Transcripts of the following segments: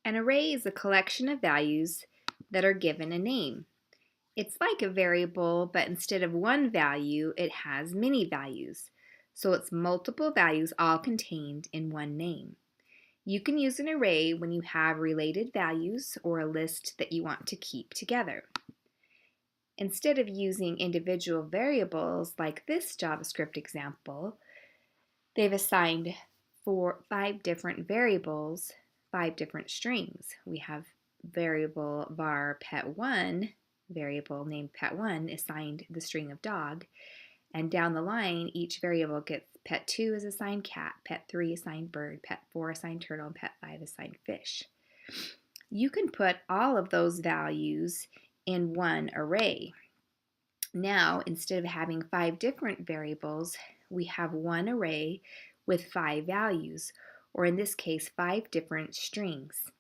An array is a collection of values that are given a name. It's like a variable, but instead of one value, it has many values. So it's multiple values all contained in one name. You can use an array when you have related values or a list that you want to keep together. Instead of using individual variables like this JavaScript example, they've assigned 5 different variables, 5 different strings. We have variable var pet1, variable named pet1 assigned the string of dog, and down the line each variable gets pet2 is assigned cat, pet3 assigned bird, pet4 assigned turtle, and pet5 assigned fish. You can put all of those values in one array. Now, instead of having 5 different variables, we have one array with 5 values, or in this case, 5 different strings.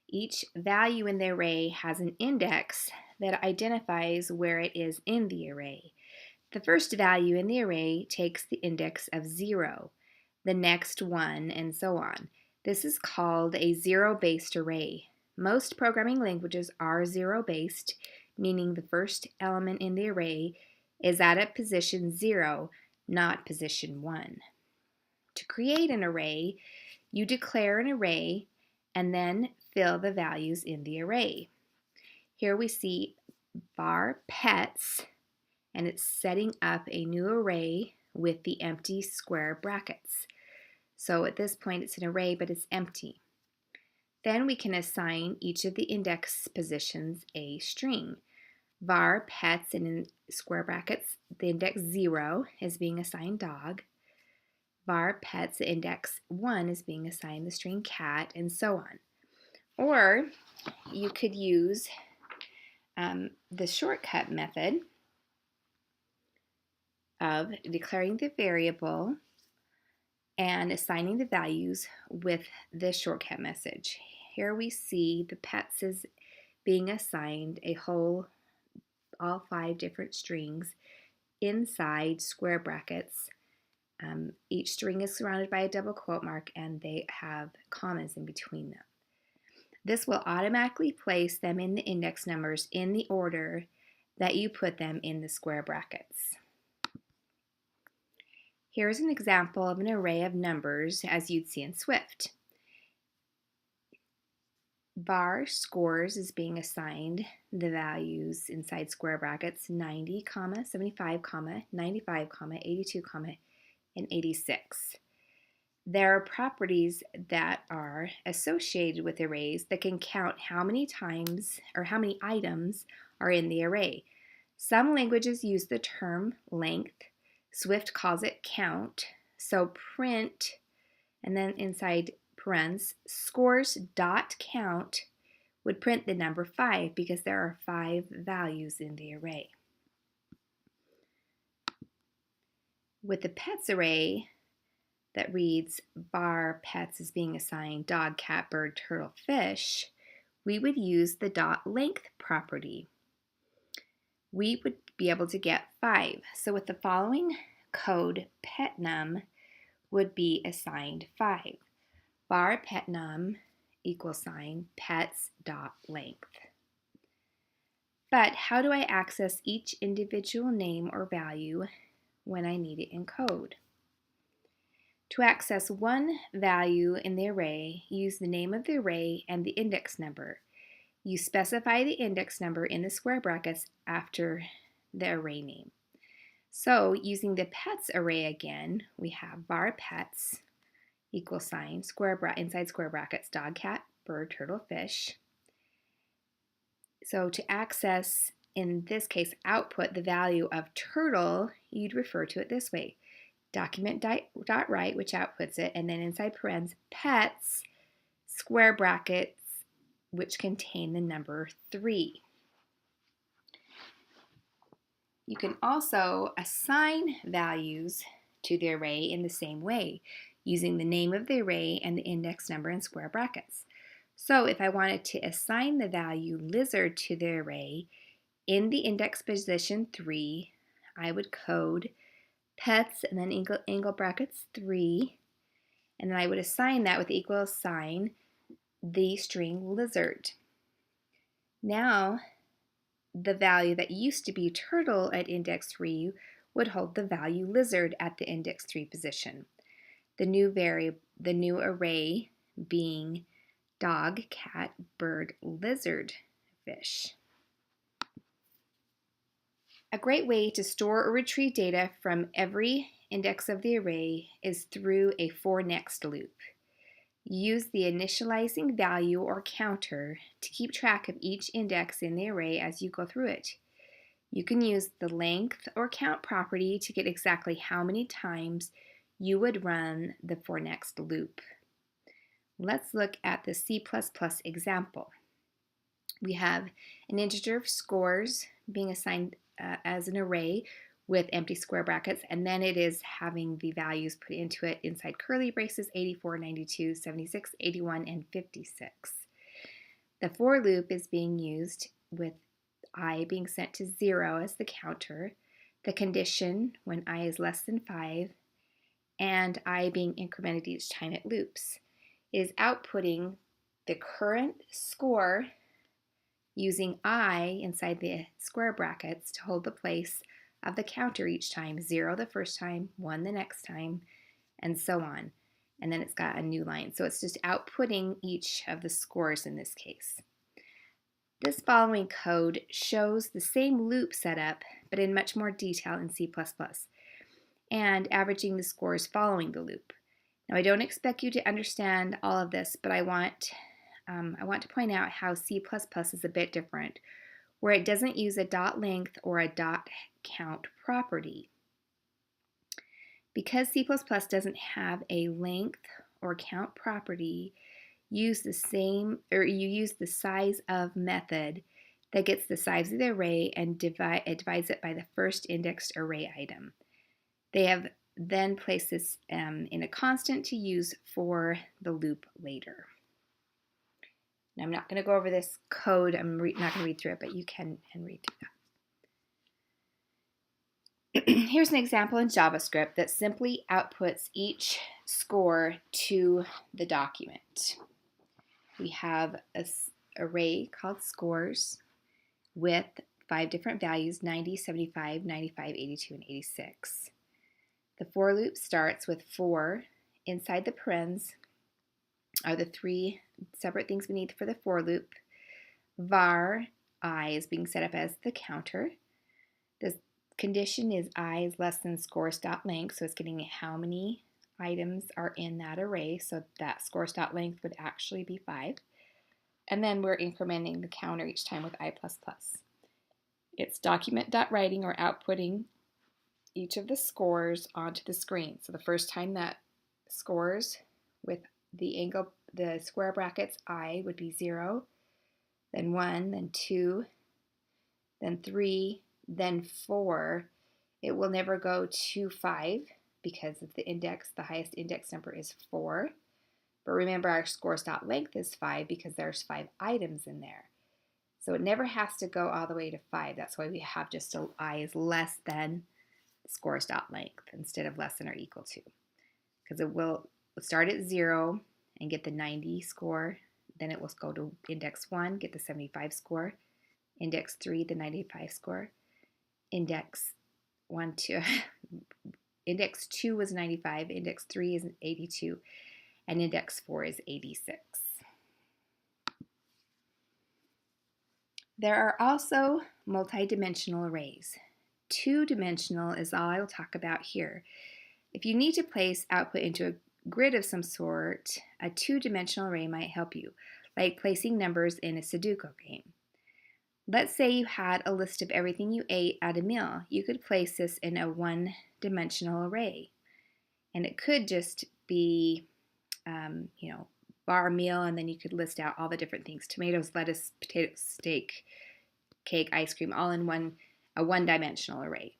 Each value in the array has an index that identifies where it is in the array. The first value in the array takes the index of 0, the next one, and so on. This is called a zero-based array. Most programming languages are zero-based, meaning the first element in the array is at a position 0, not position 1. To create an array, you declare an array and then fill the values in the array. Here we see var pets, and it's setting up a new array with the empty square brackets. So at this point it's an array, but it's empty. Then we can assign each of the index positions a string. Var pets, and in square brackets, the index 0 is being assigned dog. Var pets, the index 1 is being assigned the string cat, and so on. Or you could use the shortcut method of declaring the variable and assigning the values with this shortcut message. Here we see the pets is being assigned all 5 different strings inside square brackets. Each string is surrounded by a double quote mark, and they have commas in between them. This will automatically place them in the index numbers in the order that you put them in the square brackets. Here's an example of an array of numbers as you'd see in Swift. Var scores is being assigned the values inside square brackets 90, 75, 95, 82, and 86. There are properties that are associated with arrays that can count how many times or how many items are in the array. Some languages use the term length. Swift calls it count. So print, and then inside parens, scores dot count would print the number 5 because there are 5 values in the array. With the pets array that reads var pets is being assigned dog, cat, bird, turtle, fish, we would use the dot length property. We would be able to get 5. So with the following code, petnum would be assigned 5. Var petnum equals sign pets dot length. But how do I access each individual name or value when I need it in code? To access one value in the array, use the name of the array and the index number. You specify the index number in the square brackets after the array name. So using the pets array again, we have var pets equals sign inside square brackets dog, cat, bird, turtle, fish. So to access, in this case, output the value of turtle, you'd refer to it this way. Document.write, which outputs it, and then inside parens, pets, square brackets, which contain the number 3. You can also assign values to the array in the same way, using the name of the array and the index number in square brackets. So if I wanted to assign the value lizard to the array in the index position 3, I would code pets and then angle brackets 3, And then I would assign that with the equal sign the string lizard. Now, the value that used to be turtle at index 3 would hold the value lizard at the index 3 position. The new array being dog, cat, bird, lizard, fish. A great way to store or retrieve data from every index of the array is through a for next loop. Use the initializing value or counter to keep track of each index in the array as you go through it. You can use the length or count property to get exactly how many times you would run the for next loop. Let's look at the C++ example. We have an integer of scores being assigned as an array with empty square brackets, and then it is having the values put into it inside curly braces: 84, 92, 76, 81, and 56. The for loop is being used with I being set to 0 as the counter, the condition when I is less than 5, and I being incremented each time it loops. It is outputting the current score using I inside the square brackets to hold the place of the counter each time: 0 the first time, 1 the next time, and so on. And then it's got a new line. So it's just outputting each of the scores in this case. This following code shows the same loop setup, but in much more detail in C++, and averaging the scores following the loop. Now, I don't expect you to understand all of this, but I want to point out how C++ is a bit different, where it doesn't use a dot length or a dot count property. Because C++ doesn't have a length or count property, you use the size of method that gets the size of the array and divides it by the first indexed array item. They have then placed this in a constant to use for the loop later. Now, I'm not going to go over this code. I'm not going to read through it, but you can read through that. Here's an example in JavaScript that simply outputs each score to the document. We have an array called scores with 5 different values: 90, 75, 95, 82, and 86. The for loop starts with for. Inside the parens are the 3 separate things we need for the for loop. Var I is being set up as the counter. The condition is I is less than scores.length, so it's getting how many items are in that array, so that scores.length would actually be 5. And then we're incrementing the counter each time with I++. It's document.writing or outputting each of the scores onto the screen. So the first time that scores with the square brackets I would be 0, then 1, then 2, then 3, then 4. It will never go to 5 because of the highest index number is 4. But remember, our scores.length is 5 because there's 5 items in there. So it never has to go all the way to 5. That's why we have just I is less than scores.length instead of less than or equal to. Because it will start at 0 and get the 90 score. Then it will go to index 1, get the 75 score. Index 3, the 95 score. Index 2 was 95. Index 3 is 82. And index 4 is 86. There are also multidimensional arrays. Two-dimensional is all I will talk about here. If you need to place output into a grid of some sort, a two-dimensional array might help you, like placing numbers in a Sudoku game. Let's say you had a list of everything you ate at a meal. You could place this in a one-dimensional array. And it could just be bar meal, and then you could list out all the different things: tomatoes, lettuce, potato, steak, cake, ice cream, all in a one-dimensional array.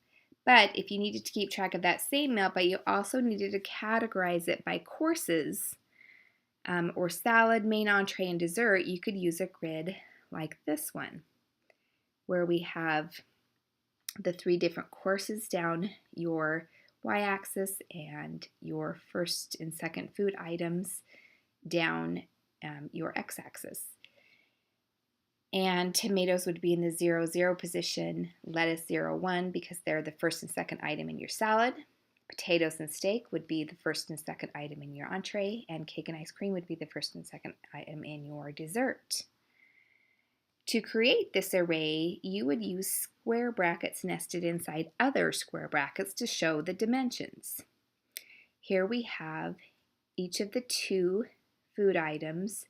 But if you needed to keep track of that same meal, but you also needed to categorize it by courses, or salad, main entree, and dessert, you could use a grid like this one, where we have the 3 different courses down your y-axis and your first and second food items down your x-axis. And tomatoes would be in the 0, 0 position, lettuce 0, 1 because they're the first and second item in your salad. Potatoes and steak would be the first and second item in your entree, and cake and ice cream would be the first and second item in your dessert. To create this array, you would use square brackets nested inside other square brackets to show the dimensions. Here we have each of the 2 food items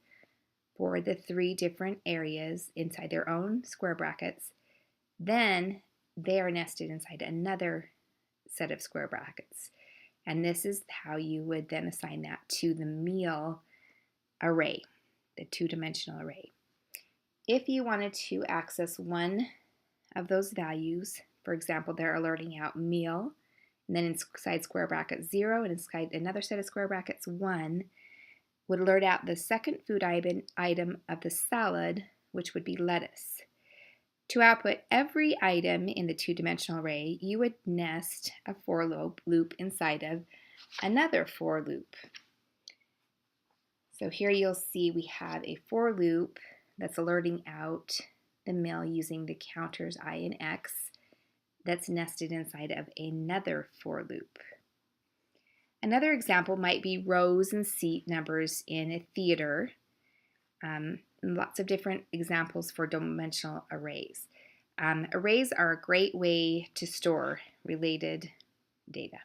for the 3 different areas inside their own square brackets. Then they are nested inside another set of square brackets. And this is how you would then assign that to the meal array, the 2-dimensional array. If you wanted to access one of those values, for example, they're alerting out meal, and then inside square bracket 0 and inside another set of square brackets 1, would alert out the second food item of the salad, which would be lettuce. To output every item in the 2-dimensional array, you would nest a for loop inside of another for loop. So here you'll see we have a for loop that's alerting out the meal using the counters I and X that's nested inside of another for loop. Another example might be rows and seat numbers in a theater. Lots of different examples for dimensional arrays. Arrays are a great way to store related data.